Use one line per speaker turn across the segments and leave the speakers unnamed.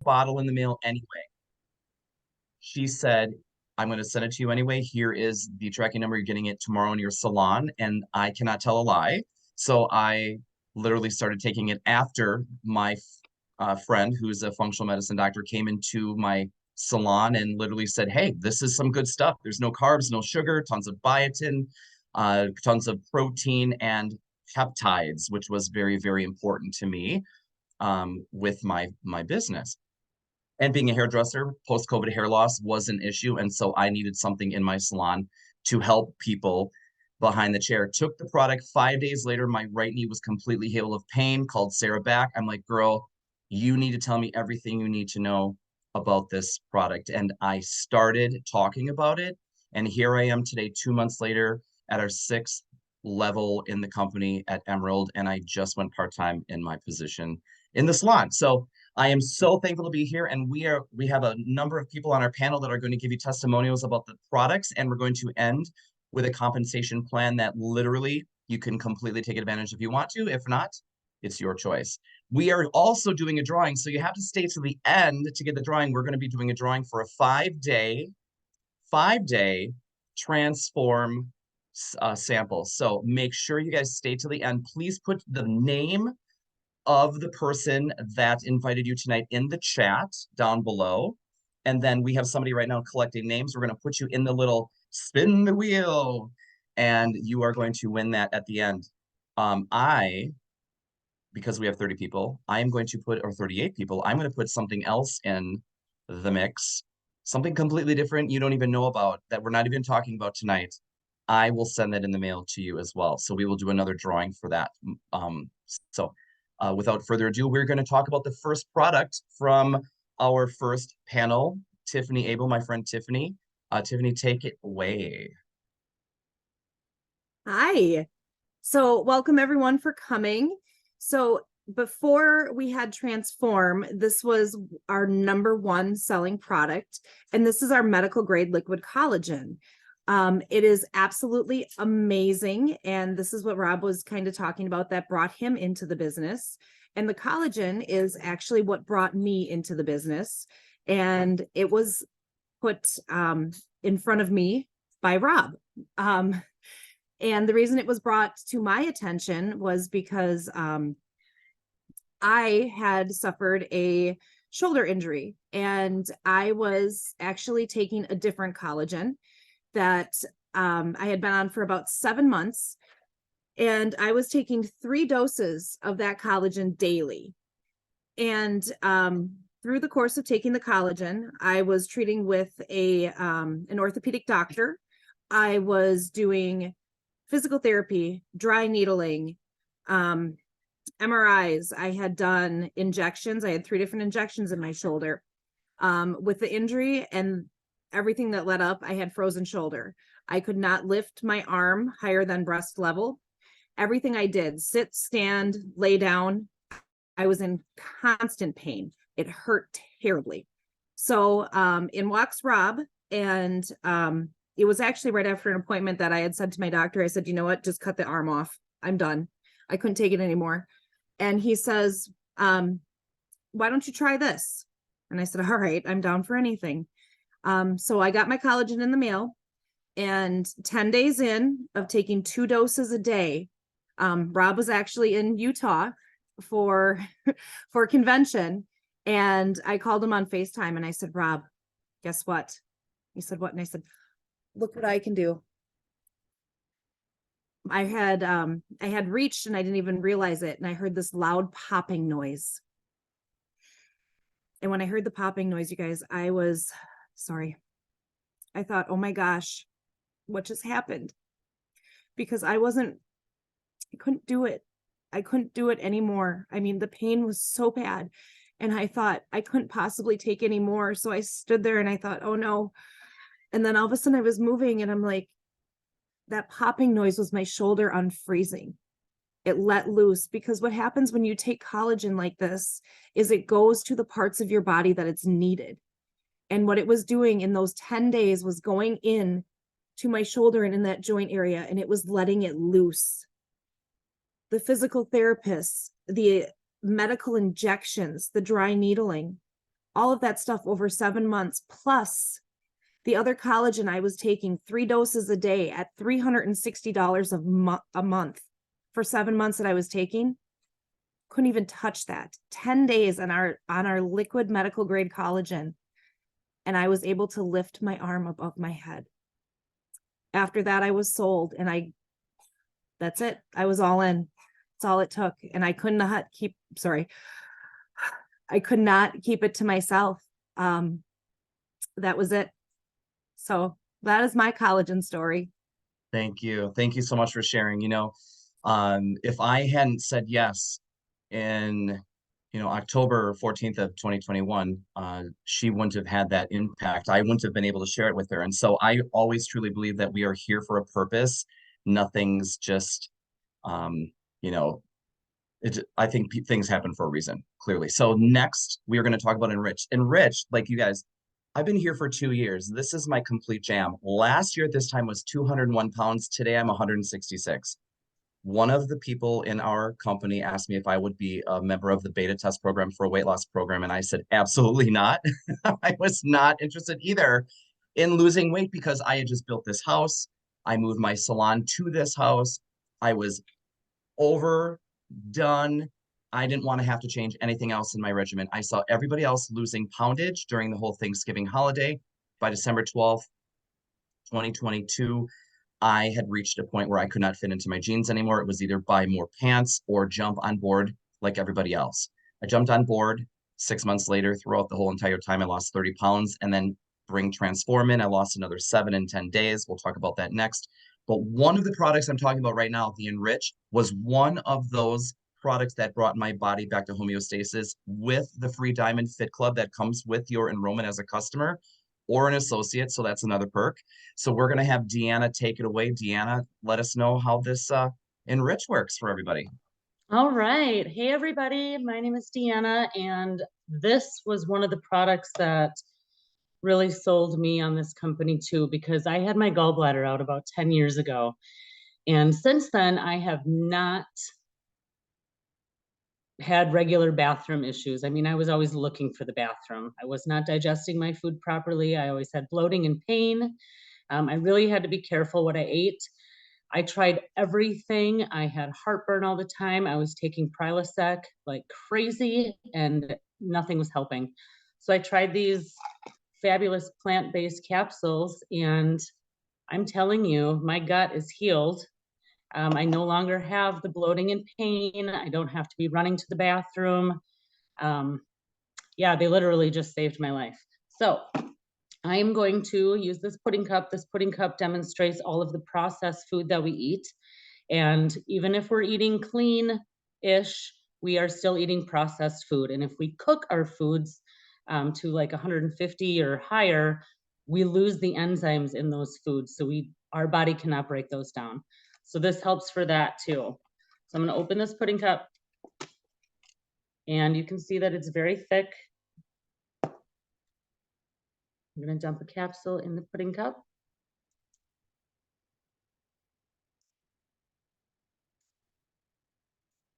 bottle in the mail anyway. She said, I'm going to send it to you anyway. Here is the tracking number. You're getting it tomorrow in your salon. And I cannot tell a lie. So I literally started taking it after my friend, who's a functional medicine doctor, came into my salon and literally said, hey, this is some good stuff. There's no carbs, no sugar, tons of biotin, tons of protein and peptides, which was very, very important to me with my business. And being a hairdresser, post-COVID hair loss was an issue. And so I needed something in my salon to help people behind the chair. Took the product 5 days later. My right knee was completely healed of pain, called Sarah back. I'm like, girl, you need to tell me everything you need to know about this product. And I started talking about it. And here I am today, 2 months later, at our sixth level in the company at Emerald. And I just went part-time in my position in the salon. So I am so thankful to be here, and we have a number of people on our panel that are going to give you testimonials about the products, and we're going to end with a compensation plan that literally you can completely take advantage if you want to. If not, it's your choice. We are also doing a drawing, so you have to stay to the end to get the drawing. We're going to be doing a drawing for a five-day transform sample. So make sure you guys stay to the end. Please put the name of the person that invited you tonight in the chat down below. And then we have somebody right now collecting names. We're going to put you in the little spin the wheel, and you are going to win that at the end. Because we have 30 people, I am going to put, or 38 people, I'm going to put something else in the mix, something completely different you don't even know about, that we're not even talking about tonight. I will send that in the mail to you as well. So we will do another drawing for that. Without further ado, we're going to talk about the first product from our first panel. Tiffany Abel, my friend Tiffany. Tiffany, take it away.
Hi. So welcome everyone for coming. So before we had Transform, this was our #1 selling product, and this is our medical grade liquid collagen. It is absolutely amazing. And this is what Rob was kind of talking about that brought him into the business. And the collagen is actually what brought me into the business. And it was put in front of me by Rob. And the reason it was brought to my attention was because I had suffered a shoulder injury, and I was actually taking a different collagen that I had been on for about 7 months, and I was taking 3 doses of that collagen daily. And through the course of taking the collagen, I was treating with an orthopedic doctor. I was doing physical therapy, dry needling, MRIs. I had done injections. I had 3 different injections in my shoulder. With the injury and everything that led up, I had frozen shoulder. I could not lift my arm higher than breast level. Everything I did, sit, stand, lay down, I was in constant pain. It hurt terribly. So in walks Rob, and it was actually right after an appointment that I had said to my doctor, I said, you know what, just cut the arm off. I'm done. I couldn't take it anymore. And he says, why don't you try this? And I said, all right, I'm down for anything. So I got my collagen in the mail, and 10 days in of taking 2 doses a day, Rob was actually in Utah for convention. And I called him on FaceTime and I said, Rob, guess what? He said, what? And I said, look what I can do. I had reached and I didn't even realize it. And I heard this loud popping noise. And when I heard the popping noise, you guys, I was sorry. I thought, oh my gosh, what just happened? Because I couldn't do it. I couldn't do it anymore. I mean, the pain was so bad. And I thought I couldn't possibly take any more. So I stood there and I thought, oh no. And then all of a sudden I was moving and I'm like, that popping noise was my shoulder unfreezing. It let loose, because what happens when you take collagen like this is it goes to the parts of your body that it's needed. And what it was doing in those 10 days was going in to my shoulder and in that joint area, and it was letting it loose. The physical therapists, the medical injections, the dry needling, all of that stuff over 7 months, plus the other collagen I was taking 3 doses a day at $360 a month for 7 months that I was taking. Couldn't even touch that. 10 days on our liquid medical grade collagen. And I was able to lift my arm above my head. After that, I was sold, and that's it. I was all in. That's all it took. And I could not keep it to myself. That was it. So that is my collagen story.
Thank you. Thank you so much for sharing. If I hadn't said yes in, October 14th of 2021, she wouldn't have had that impact. I wouldn't have been able to share it with her. And so I always truly believe that we are here for a purpose. Nothing's just, you know, I think things happen for a reason, clearly. So next, we are going to talk about Enrich. Enrich, like you guys, I've been here for 2 years. This is my complete jam. Last year at this time was 201 pounds. Today I'm 166. One of the people in our company asked me if I would be a member of the beta test program for a weight loss program, and I said, absolutely not. I was not interested either in losing weight because I had just built this house. I moved my salon to this house. I was overdone. I didn't want to have to change anything else in my regimen. I saw everybody else losing poundage during the whole Thanksgiving holiday. By December 12th, 2022, I had reached a point where I could not fit into my jeans anymore. It was either buy more pants or jump on board like everybody else. I jumped on board. 6 months later, throughout the whole entire time, I lost 30 pounds. And then bring Transform in, I lost another 7 in 10 days. We'll talk about that next. But one of the products I'm talking about right now, the Enrich, was one of those products that brought my body back to homeostasis with the free Diamond Fit Club that comes with your enrollment as a customer or an associate. So that's another perk. So we're going to have Deanna take it away. Deanna, let us know how this Enrich works for everybody.
All right. Hey, everybody. My name is Deanna, and this was one of the products that really sold me on this company too, because I had my gallbladder out about 10 years ago. And since then, I have not had regular bathroom issues. I mean, I was always looking for the bathroom. I was not digesting my food properly. I always had bloating and pain. I really had to be careful what I ate. I tried everything. I had heartburn all the time. I was taking Prilosec like crazy, and nothing was helping. So I tried these fabulous plant-based capsules, and I'm telling you, my gut is healed. I no longer have the bloating and pain. I don't have to be running to the bathroom. Yeah, they literally just saved my life. So I am going to use this pudding cup. This pudding cup demonstrates all of the processed food that we eat. And even if we're eating clean-ish, we are still eating processed food. And if we cook our foods to like 150 or higher, we lose the enzymes in those foods. So our body cannot break those down. So this helps for that too. So I'm going to open this pudding cup, and you can see that it's very thick. I'm going to dump a capsule in the pudding cup.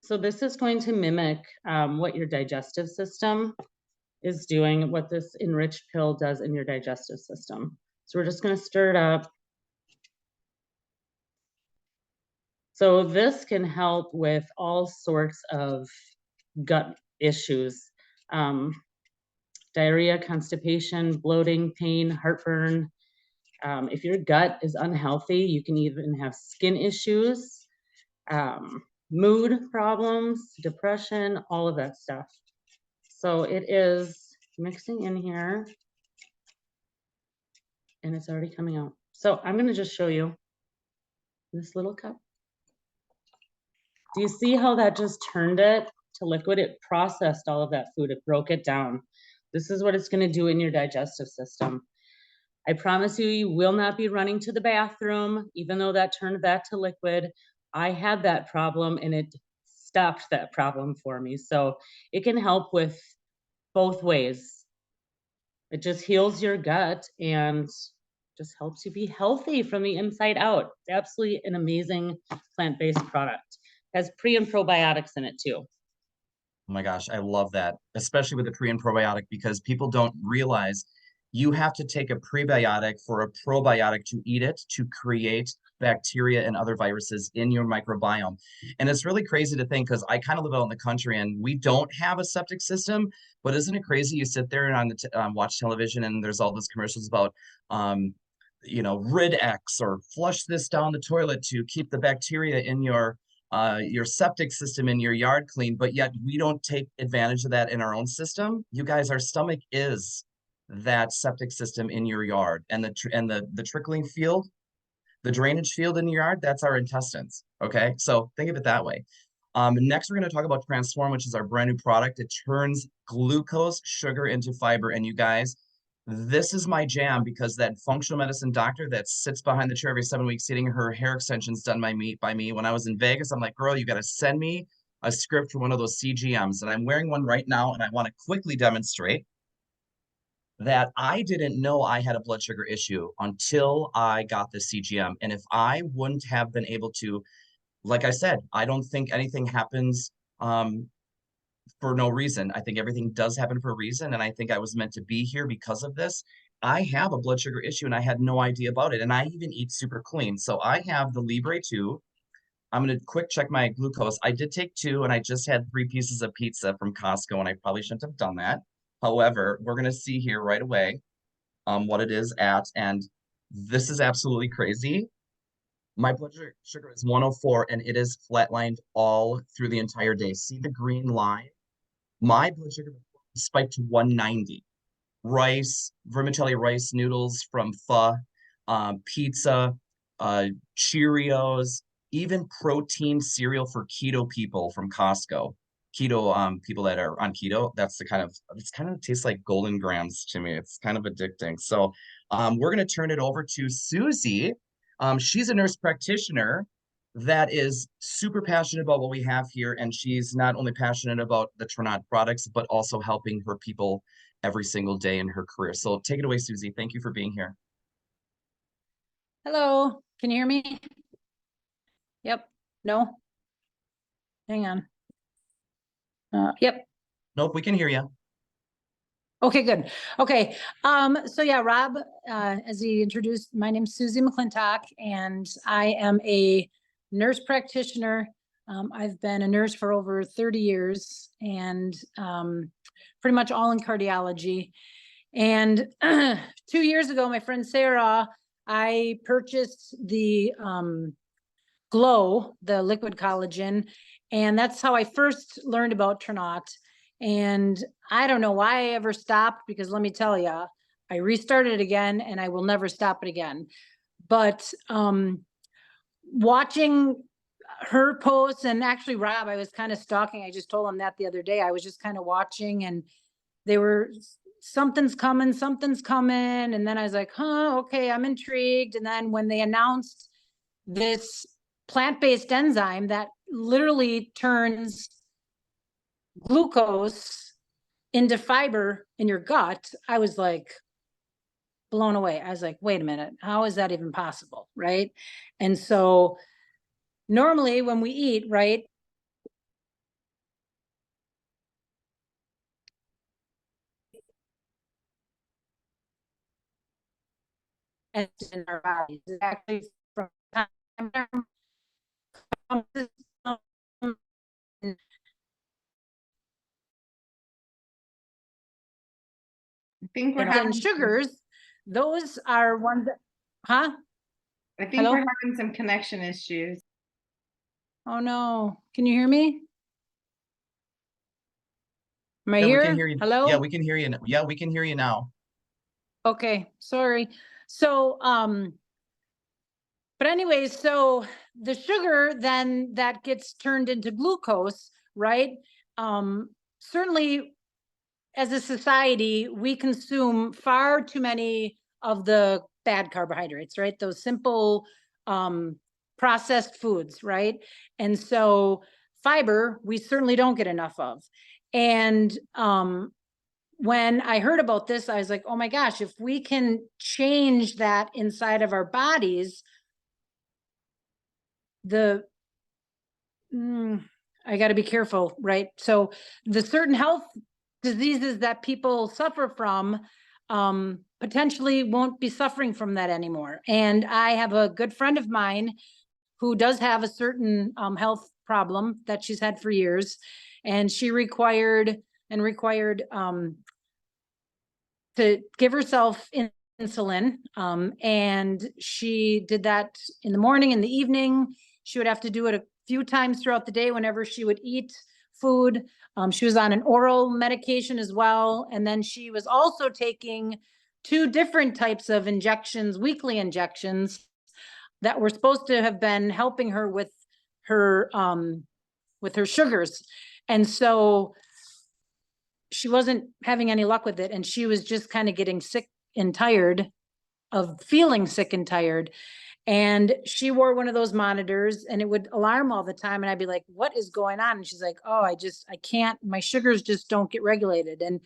So this is going to mimic what your digestive system is doing, what this Enrich pill does in your digestive system. So we're just going to stir it up. So this can help with all sorts of gut issues. Diarrhea, constipation, bloating, pain, heartburn. If your gut is unhealthy, you can even have skin issues, mood problems, depression, all of that stuff. So it is mixing in here, and it's already coming out. So I'm going to just show you this little cup. Do you see how that just turned it to liquid? It processed all of that food. It broke it down. This is what it's going to do in your digestive system. I promise you, you will not be running to the bathroom, even though that turned that to liquid. I had that problem, and it stopped that problem for me. So it can help with both ways. It just heals your gut and just helps you be healthy from the inside out. It's absolutely an amazing plant-based product. It has pre and probiotics in it too.
Oh my gosh, I love that, especially with the pre and probiotic, because people don't realize you have to take a prebiotic for a probiotic to eat it to create bacteria and other viruses in your microbiome. And it's really crazy to think because I kind of live out in the country and we don't have a septic system, but isn't it crazy? You sit there and watch television and there's all those commercials about, Rid X or flush this down the toilet to keep the bacteria in your septic system in your yard clean, but yet we don't take advantage of that in our own system. You guys, our stomach is that septic system in your yard, and the trickling field, the drainage field in your yard, that's our intestines. Okay, so think of it that way. Next, we're going to talk about Transform, which is our brand new product. It turns glucose, sugar into fiber, and you guys, this is my jam because that functional medicine doctor that sits behind the chair every 7 weeks getting her hair extensions done by me. When I was in Vegas, I'm like, girl, you got to send me a script for one of those CGMs. And I'm wearing one right now, and I want to quickly demonstrate that I didn't know I had a blood sugar issue until I got the CGM. And if I wouldn't have been able to, like I said, I don't think anything happens for no reason. I think everything does happen for a reason. And I think I was meant to be here because of this. I have a blood sugar issue and I had no idea about it. And I even eat super clean. So I have the Libre 2. I'm going to quick check my glucose. I did take 2 and I just had 3 pieces of pizza from Costco and I probably shouldn't have done that. However, we're going to see here right away what it is at. And this is absolutely crazy. My blood sugar is 104 and it is flatlined all through the entire day. See the green line? My blood sugar spiked to 190. Rice, vermicelli rice noodles from Pho, pizza, Cheerios, even protein cereal for keto people from Costco. Keto people that are on keto, it's kind of tastes like Golden Grams to me. It's kind of addicting. So we're going to turn it over to Susie. She's a nurse practitioner that is super passionate about what we have here. And she's not only passionate about the Trinot products, but also helping her people every single day in her career. So take it away, Susie. Thank you for being here.
Hello, can you hear me? Yep, no? Hang on. Yep,
Nope, we can hear you.
okay, good. Okay, so yeah, Rob, as he introduced, my name's Susie McClintock, and I am a nurse practitioner. I've been a nurse for over 30 years and pretty much all in cardiology. And 2 years ago, my friend Sarah, I purchased the Glow, the liquid collagen, and that's how I first learned about Trinot. And I don't know why I ever stopped, because let me tell you, I restarted it again and I will never stop it again. But watching her posts, and actually Rob, I was kind of stalking, I just told him that the other day. I was just kind of watching and they were, something's coming. And then I was like, huh, okay, I'm intrigued. And then when they announced this plant-based enzyme that literally turns glucose into fiber in your gut, I was like blown away. I was like, wait a minute, how is that even possible? Right. And so normally when we eat, right, and in our bodies, it's actually from time
I think we're
and
having
sugars, those are ones that, huh?
I think
Hello?
we're having some connection issues.
Oh no, can you hear me? Am I
Yeah, we
here?
can hear you.
Hello?
Yeah, we can hear you. Yeah, we can hear you now.
Okay, sorry. So, but anyways, so the sugar then that gets turned into glucose, right? Certainly as a society, we consume far too many of the bad carbohydrates, right? Those simple, processed foods, right? And so fiber, we certainly don't get enough of. And, when I heard about this, I was like, oh my gosh, if we can change that inside of our bodies, I I got to be careful, right? So the certain health diseases that people suffer from potentially won't be suffering from that anymore. And I have a good friend of mine who does have a certain health problem that she's had for years, and she required to give herself insulin. And she did that in the morning, in the evening. She would have to do it a few times throughout the day whenever she would eat food. She was on an oral medication as well. And then she was also taking 2 different types of injections, weekly injections, that were supposed to have been helping her with her sugars. And so she wasn't having any luck with it. And she was just kind of getting sick and tired of feeling sick and tired. And she wore one of those monitors and it would alarm all the time. And I'd be like, what is going on? And she's like, oh, I can't, my sugars just don't get regulated. And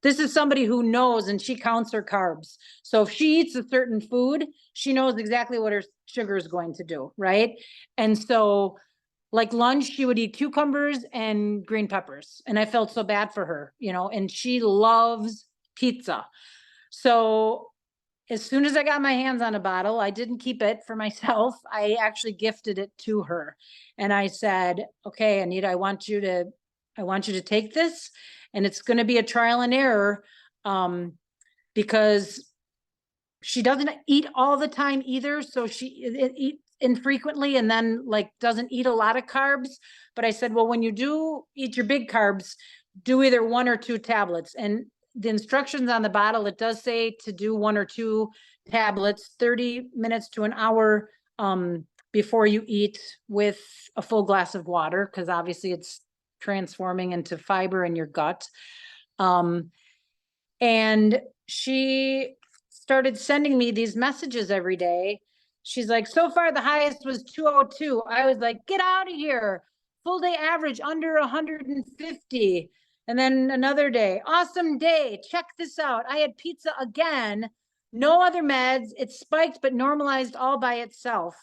this is somebody who knows, and she counts her carbs. So if she eats a certain food, she knows exactly what her sugar is going to do, right? And so like lunch, she would eat cucumbers and green peppers. And I felt so bad for her, and she loves pizza. So as soon as I got my hands on a bottle, I didn't keep it for myself. I actually gifted it to her. And I said, okay, Anita, I want you to take this, and it's going to be a trial and error, because she doesn't eat all the time either. So she eats infrequently and then like doesn't eat a lot of carbs. But I said, well, when you do eat your big carbs, do either 1 or 2 tablets. And the instructions on the bottle, it does say to do 1 or 2 tablets, 30 minutes to an hour before you eat, with a full glass of water, because obviously it's transforming into fiber in your gut. And she started sending me these messages every day. She's like, so far the highest was 202. I was like, get out of here. Full day average under 150. And then another day, awesome day. Check this out. I had pizza again. No other meds. It spiked, but normalized all by itself.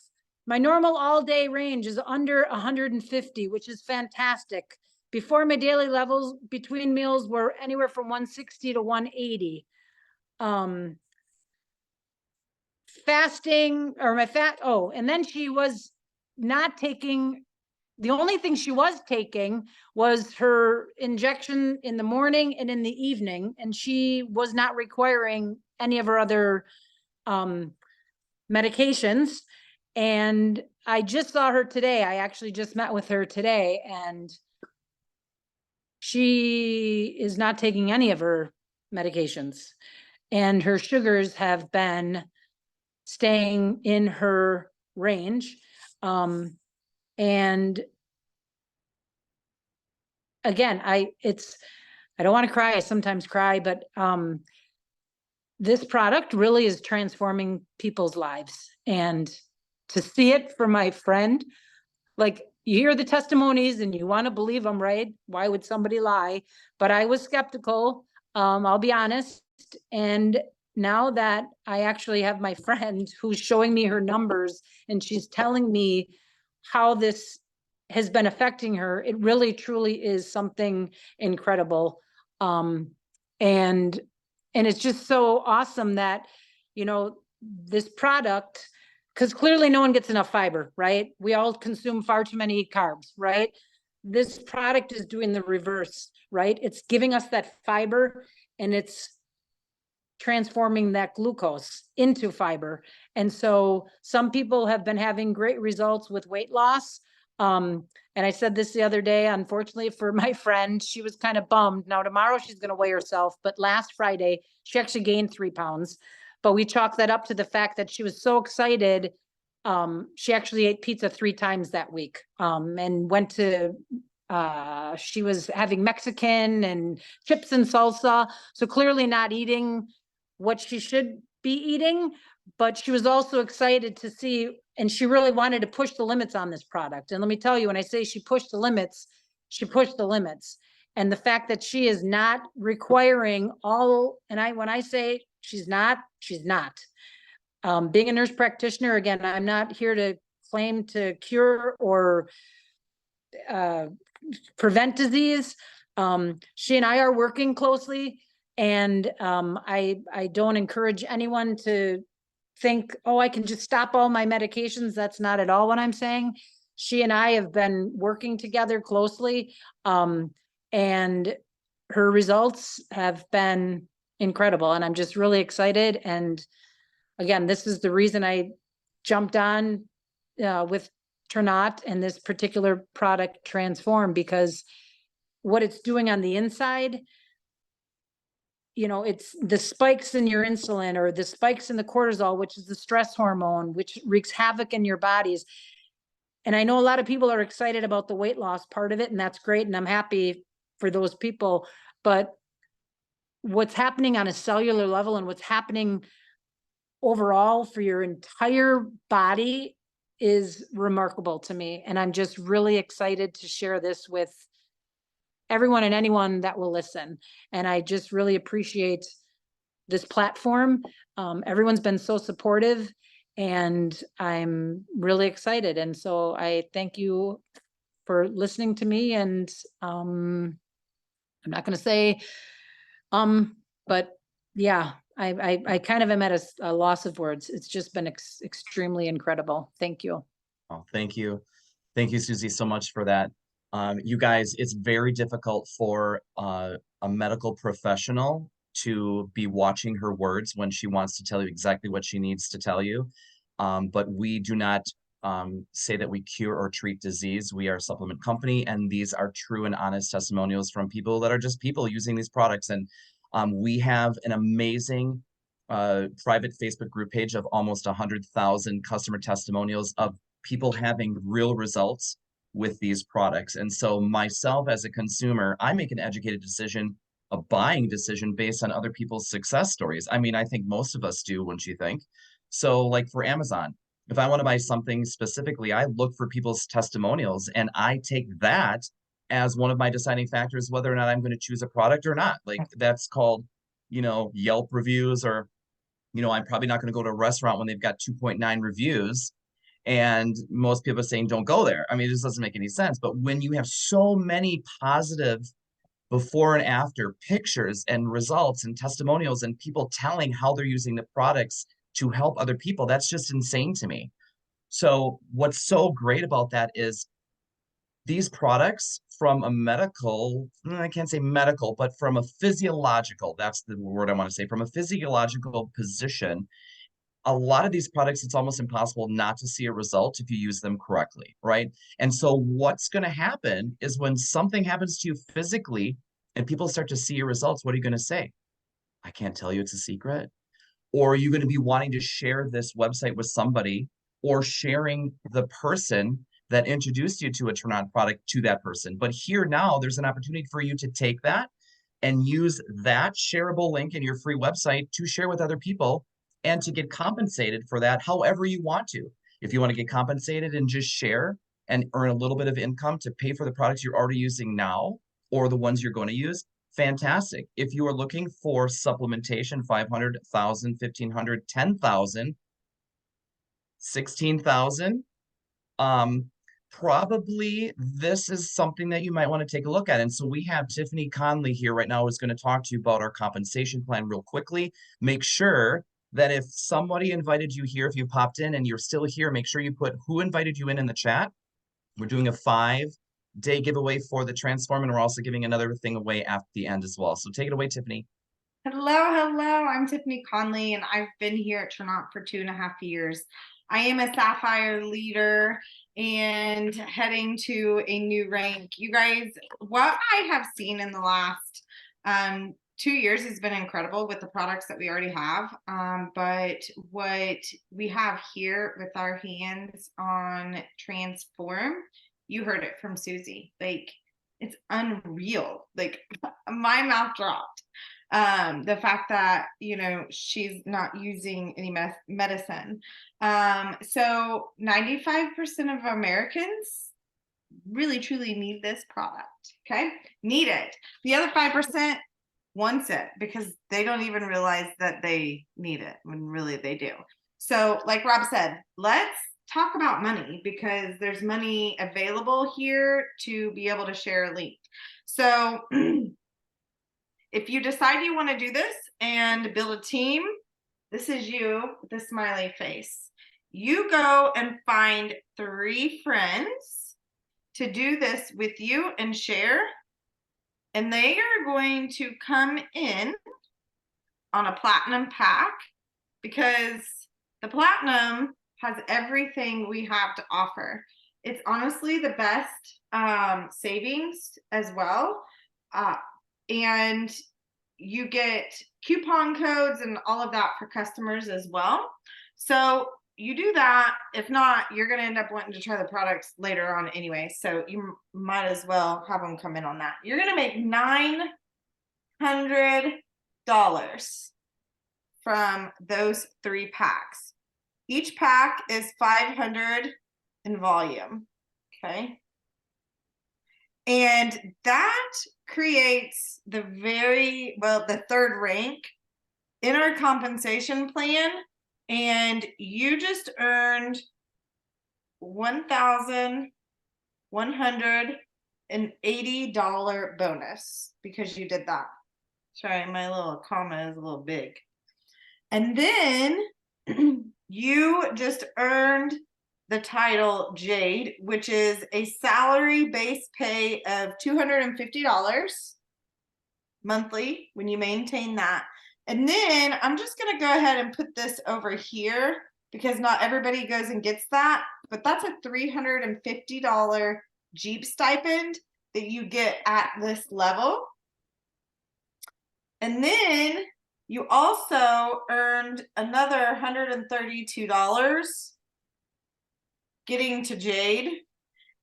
My normal all day range is under 150, which is fantastic. Before, my daily levels between meals were anywhere from 160 to 180. Fasting, or my fat, and then she was not taking, the only thing she was taking was her injection in the morning and in the evening, and she was not requiring any of her other medications. And I just saw her today. I actually just met with her today, and she is not taking any of her medications, and her sugars have been staying in her range. And again, I don't want to cry. I sometimes cry, but this product really is transforming people's lives. And to see it for my friend, like, you hear the testimonies and you want to believe them, right? Why would somebody lie? But I was skeptical. I'll be honest. And now that I actually have my friend who's showing me her numbers and she's telling me how this has been affecting her, it really truly is something incredible. And it's just so awesome that, this product, because clearly no one gets enough fiber, right? We all consume far too many carbs, right? This product is doing the reverse, right? It's giving us that fiber, and it's transforming that glucose into fiber. And so some people have been having great results with weight loss. And I said this the other day, unfortunately for my friend, she was kind of bummed. Now tomorrow she's going to weigh herself, but last Friday she actually gained 3 pounds. But we chalked that up to the fact that she was so excited. She actually ate pizza 3 times that week, and went to, she was having Mexican and chips and salsa. So clearly not eating what she should be eating, but she was also excited to see, and she really wanted to push the limits on this product. And let me tell you, when I say she pushed the limits, she pushed the limits. And the fact that she is not requiring all, and when I say she's not. Being a nurse practitioner, again, I'm not here to claim to cure or prevent disease. She and I are working closely, and I don't encourage anyone to think, oh, I can just stop all my medications. That's not at all what I'm saying. She and I have been working together closely, and her results have been incredible, and I'm just really excited. And again, this is the reason I jumped on with Ternat and this particular product, Transform, because what it's doing on the inside, you know, it's the spikes in your insulin or the spikes in the cortisol, which is the stress hormone, which wreaks havoc in your bodies. And I know a lot of people are excited about the weight loss part of it, and that's great. And I'm happy for those people, but what's happening on a cellular level and what's happening overall for your entire body is remarkable to me. And I'm just really excited to share this with everyone and anyone that will listen. And I just really appreciate this platform. Everyone's been so supportive, and I'm really excited. And so I thank you for listening to me. And I'm not going to say, but yeah, I kind of am at a loss of words. It's just been extremely incredible. Thank you.
Oh, thank you. Thank you, Susie, so much for that. You guys, it's very difficult for a medical professional to be watching her words when she wants to tell you exactly what she needs to tell you. But we do not say that we cure or treat disease. We are a supplement company, and these are true and honest testimonials from people that are just people using these products. And we have an amazing private Facebook group page of almost 100,000 customer testimonials of people having real results with these products. And so myself as a consumer, I make an educated decision, a buying decision based on other people's success stories. I mean, I think most of us do, wouldn't you think? So like for Amazon, if I want to buy something specifically, I look for people's testimonials, and I take that as one of my deciding factors, whether or not I'm going to choose a product or not. Like that's called, you know, Yelp reviews, or, you know, I'm probably not going to go to a restaurant when they've got 2.9 reviews. And most people are saying, don't go there. I mean, this doesn't make any sense. But when you have so many positive before and after pictures and results and testimonials and people telling how they're using the products to help other people, that's just insane to me. So what's so great about that is these products from a medical, I can't say medical, but from a physiological, that's the word I want to say, from a physiological position, a lot of these products, it's almost impossible not to see a result if you use them correctly, right? And so what's going to happen is when something happens to you physically and people start to see your results, what are you going to say? I can't tell you, it's a secret. Or are you going to be wanting to share this website with somebody, or sharing the person that introduced you to a Ternat product to that person? But here now, there's an opportunity for you to take that and use that shareable link in your free website to share with other people and to get compensated for that however you want to. If you want to get compensated and just share and earn a little bit of income to pay for the products you're already using now or the ones you're going to use, fantastic. If you are looking for supplementation, 500, 1,000, 1,500, 10,000, 16,000, probably this is something that you might want to take a look at. And so we have Tiffany Conley here right now who's going to talk to you about our compensation plan real quickly. Make sure that if somebody invited you here, if you popped in and you're still here, make sure you put who invited you in the chat. We're doing a 5-day giveaway for the Transform, and we're also giving another thing away at the end as well. So take it away, Tiffany.
Hello. I'm Tiffany Conley, and I've been here at Ternat for 2.5 years. I am a Sapphire leader and heading to a new rank. You guys, what I have seen in the last 2 years has been incredible with the products that we already have. But what we have here with our hands on Transform, you heard it from Susie. Like, it's unreal. Like, my mouth dropped. The fact that, you know, she's not using any medicine. So 95% of Americans really truly need this product. Okay. Need it. The other 5% wants it because they don't even realize that they need it when really they do. So like Rob said, let's talk about money because there's money available here to be able to share a link. So if you decide you want to do this and build a team, this is you with the smiley face. You go and find 3 friends to do this with you and share. And they are going to come in on a platinum pack because the platinum has everything we have to offer. It's honestly the best savings as well. And you get coupon codes and all of that for customers as well. So you do that. If not, you're going to end up wanting to try the products later on anyway. So you might as well have them come in on that. You're going to make $900 from those 3 packs. Each pack is 500 in volume. Okay. And that creates the the 3rd rank in our compensation plan. And you just earned $1,180 bonus because you did that. Sorry, my little comma is a little big. And then you just earned the title Jade, which is a salary base pay of $250 monthly when you maintain that. And then I'm just going to go ahead and put this over here because not everybody goes and gets that, but that's a $350 Jeep stipend that you get at this level. And then you also earned another $132 getting to Jade.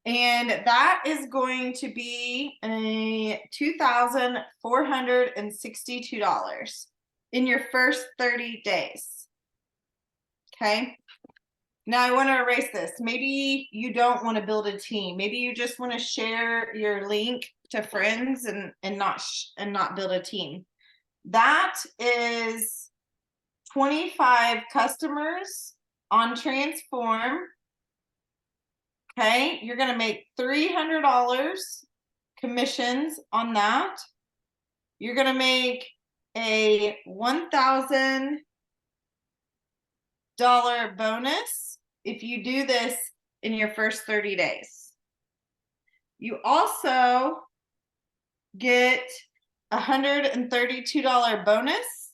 And that is going to be a $2,462 in your first 30 days. Okay. Now I want to erase this. Maybe you don't want to build a team. Maybe you just want to share your link to friends and not build a team. That is 25 customers on Transform. Okay, you're going to make $300 commissions on that. You're going to make a $1,000 bonus if you do this in your first 30 days. You also get a $132 bonus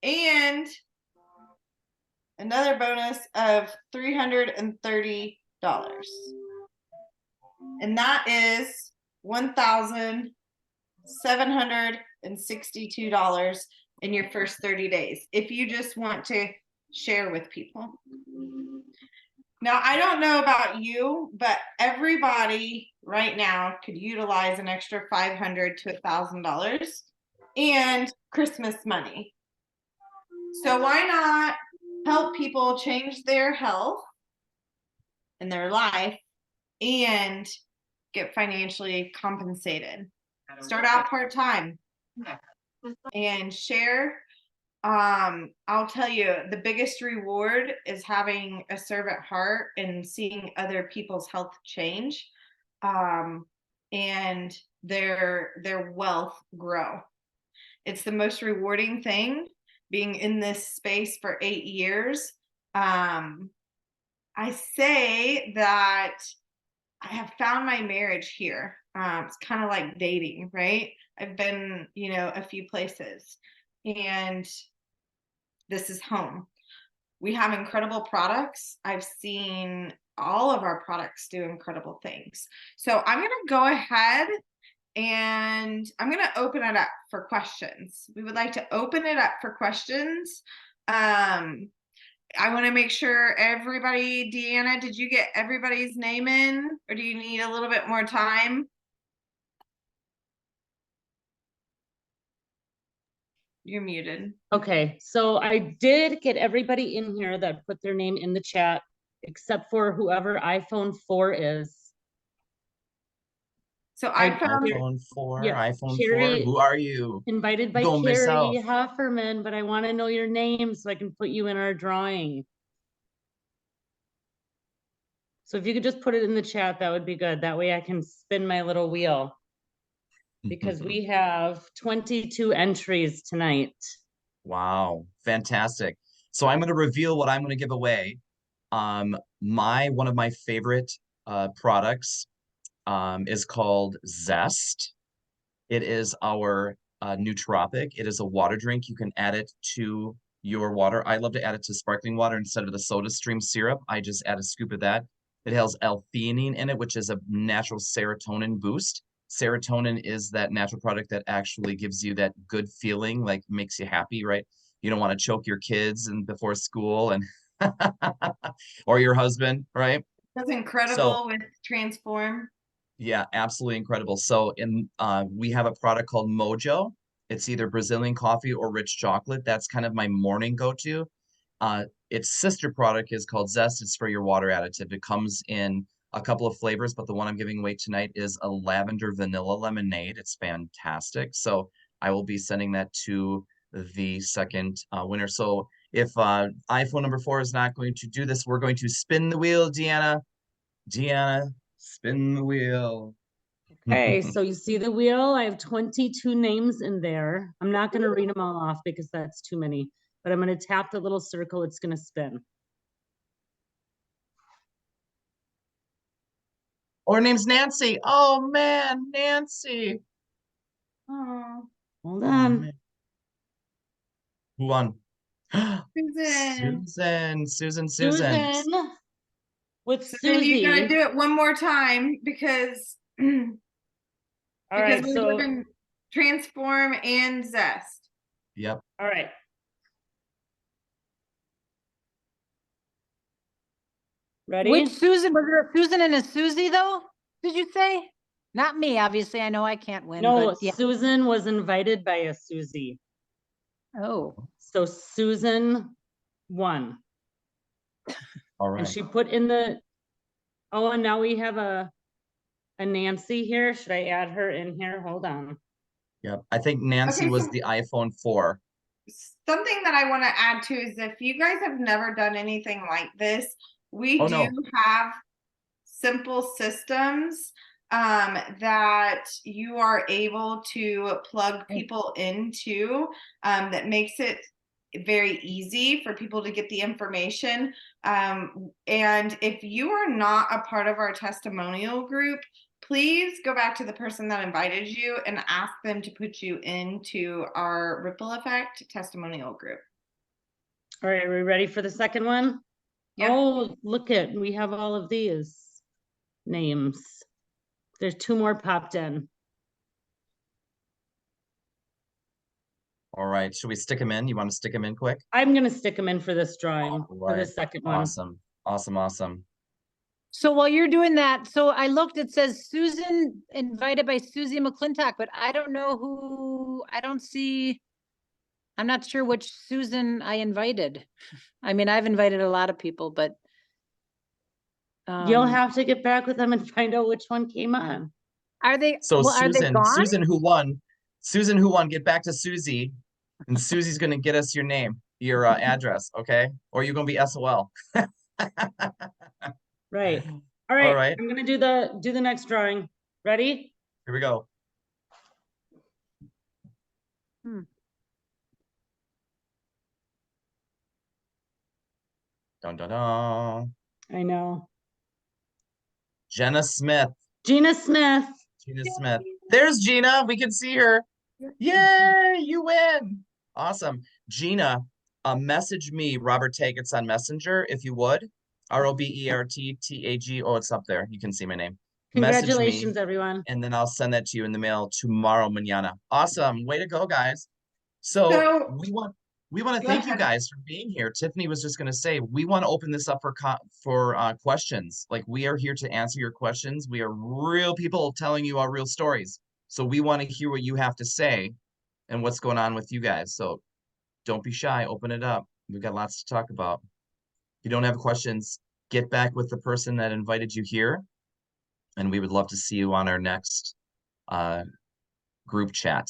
and another bonus of $330. And that is $1,762 in your first 30 days if you just want to share with people. Now, I don't know about you, but everybody right now could utilize an extra $500 to $1,000 and Christmas money. So why not help people change their health and their life and get financially compensated? Start out part-time and share. I'll tell you, the biggest reward is having a servant heart and seeing other people's health change, and their wealth grow. It's the most rewarding thing being in this space for 8 years. I say that I have found my marriage here. It's kind of like dating, right? I've been, a few places, and this is home. We have incredible products. I've seen all of our products do incredible things. So I'm going to go ahead and I'm going to open it up for questions. We would like to open it up for questions. I want to make sure everybody, Deanna, did you get everybody's name in, or do you need a little bit more time? You're muted.
Okay, so I did get everybody in here that put their name in the chat, except for whoever iPhone 4 is.
So I found
iPhone 4,
Yeah,
iPhone 4.
Carrie-
Who are you?
Invited by
Go
Carrie
myself.
Hofferman, but I want to know your name so I can put you in our drawing. So if you could just put it in the chat, that would be good. That way I can spin my little wheel. Because we have 22 entries tonight.
Wow, fantastic. So I'm going to reveal what I'm going to give away. One of my favorite products is called Zest. It is our nootropic. It is a water drink. You can add it to your water. I love to add it to sparkling water instead of the soda stream syrup. I just add a scoop of that. It has L-theanine in it, which is a natural serotonin boost. Serotonin is that natural product that actually gives you that good feeling, like makes you happy, right? You don't want to choke your kids and before school and or your husband, right?
That's
So
incredible with Transform.
yeah, absolutely incredible. So we have a product called Mojo. It's either Brazilian coffee or rich chocolate. That's kind of my morning go-to. Its sister product is called Zest. It's for your water additive. It comes in a couple of flavors, but the one I'm giving away tonight is a lavender vanilla lemonade. It's fantastic. So I will be sending that to the second winner. So if iPhone number 4 is not going to do this, we're going to spin the wheel, Deanna. Deanna, spin the wheel.
Okay, so you see the wheel? I have 22 names in there. I'm not going to read them all off because that's too many, but I'm going to tap the little circle. It's going to spin.
Or her name's Nancy. Oh man, Nancy.
Oh,
Hold
Oh,
on.
man. Who won?
Susan.
Susan.
Susan with
So then you gotta
Susie.
do it one more time because
All right,
we're
so
doing Transform and Zest.
Yep.
all right. Ready?
Which Susan, was there a Susan and a Susie though? Did you say? Not me, obviously. I know I can't win,
No,
but yeah.
Susan was invited by a Susie.
Oh,
So Susan won.
All
And
right.
she put in the, oh, and now we have a Nancy here. Should I add her in here? Hold on.
Yep. I think Nancy
Okay,
was
so-
the iPhone 4.
Something that I want to add to is if you guys have never done anything like this, we
Oh,
do
no.
have simple systems that you are able to plug people into that makes it very easy for people to get the information. And if you are not a part of our testimonial group, please go back to the person that invited you and ask them to put you into our Ripple Effect testimonial group.
All right, are we ready for the second one?
Yep.
Oh, look at, we have all of these names. There's 2 more popped in.
All right. Should we stick them in? You want to stick them in quick?
I'm gonna stick them in for this drawing,
All
for the
right.
second one.
Awesome.
so while you're doing that, so I looked, it says Susan invited by Susie McClintock, but I don't know who, I don't see. I'm not sure which Susan I invited. I mean, I've invited a lot of people, but.
You'll
um,
have to get back with them and find out which one came on.
Are they,
So
well, are they
Susan,
gone?
Susan who won, get back to Susie. And Susie's gonna get us your name, your address, okay? Or you're gonna be SOL.
Right. All
All
right,
right.
I'm gonna do the next drawing. Ready?
Here we go. Dun dun dun.
I know.
Jenna Smith.
Gina Smith.
Gina Smith. There's Gina. We can see her. Yay, you win. Awesome. Gina, message me, Robert Taget's on Messenger, if you would. ROBERTTAG. Oh, it's up there. You can see my name. Message me,
Congratulations, everyone.
and then I'll send that to you in the mail tomorrow mañana. Awesome. Way to go, guys. So
So-
we want to
Go
thank you
ahead.
guys for being here. Tiffany was just going to say, we want to open this up for questions. Like, we are here to answer your questions. We are real people telling you our real stories. So we want to hear what you have to say and what's going on with you guys. So don't be shy. Open it up. We've got lots to talk about. If you don't have questions, get back with the person that invited you here. And we would love to see you on our next group chat.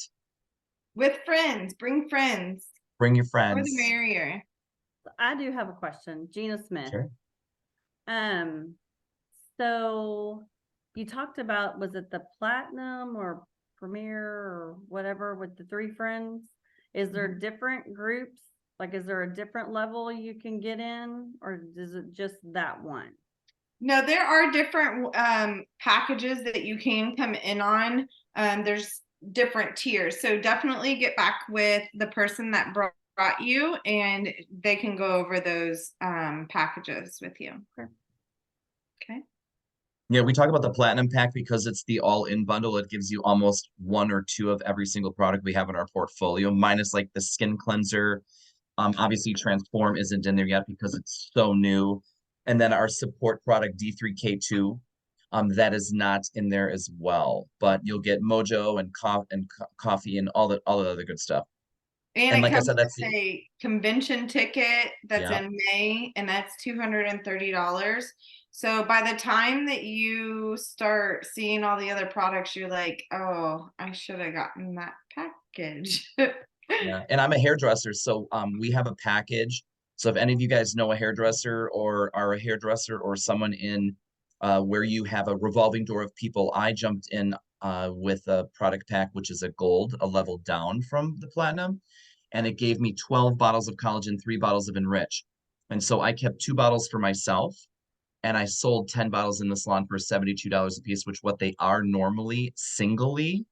With friends, bring friends.
Bring your
More
friends.
the merrier.
I do have a question, Gina Smith.
Sure.
So you talked about, was it the platinum or premier or whatever with the 3 friends? Is there different groups? Like, is there a different level you can get in, or is it just that one?
No, there are different packages that you can come in on. There's different tiers. So definitely get back with the person that brought you and they can go over those packages with you. Okay.
Yeah, we talk about the platinum pack because it's the all-in bundle. It gives you almost 1 or 2 of every single product we have in our portfolio, minus like the skin cleanser. Obviously Transform isn't in there yet because it's so new. And then our support product D3K2, that is not in there as well. But you'll get Mojo and coffee and all the other good stuff.
And
And
it
like I
comes
said, that's
with
the
a convention ticket that's
Yeah.
in May, and that's $230. So by the time that you start seeing all the other products, you're like, oh, I should have gotten that package.
Yeah, and I'm a hairdresser, so we have a package. So if any of you guys know a hairdresser or are a hairdresser or someone in where you have a revolving door of people, I jumped in with a product pack, which is a gold, a level down from the platinum, and it gave me 12 bottles of collagen, 3 bottles of Enrich. And so I kept 2 bottles for myself, and I sold 10 bottles in the salon for $72 a piece, which what they are normally singly.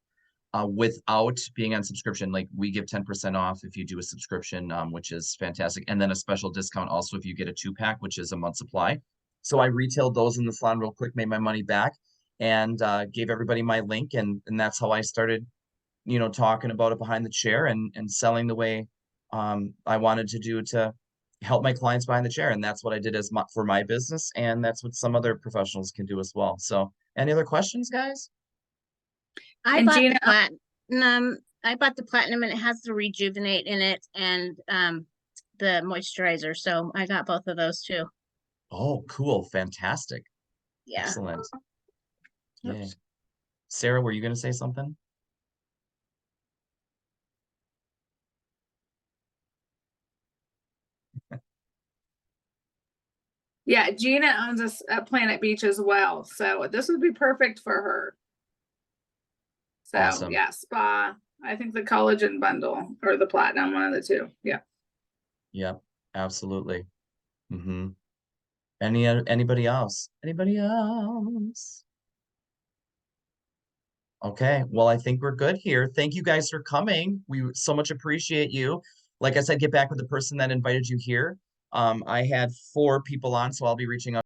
Without being on subscription, like we give 10% off if you do a subscription, which is fantastic. And then a special discount also if you get a 2-pack, which is a month supply. So I retailed those in the salon real quick, made my money back, and gave everybody my link. And that's how I started, talking about it behind the chair and selling the way I wanted to do to help my clients behind the chair. And that's what I did for my business. And that's what some other professionals can do as well. So any other questions, guys?
I
And
bought
Gina,
the platinum. I bought the platinum and it has the rejuvenate in it and the moisturizer. So I got both of those too.
Oh, cool. Fantastic.
Yeah.
Excellent. Yeah. Sarah, were you going to say something?
yeah, Gina owns a Planet Beach as well, so this would be perfect for her. So
Awesome.
yeah, spa. I think the collagen bundle or the platinum, one of the two. Yeah.
Yep, absolutely. Mm-hmm. Anybody else? Anybody else? Okay, well, I think we're good here. Thank you guys for coming. We so much appreciate you. Like I said, get back with the person that invited you here. I had 4 people on, so I'll be reaching out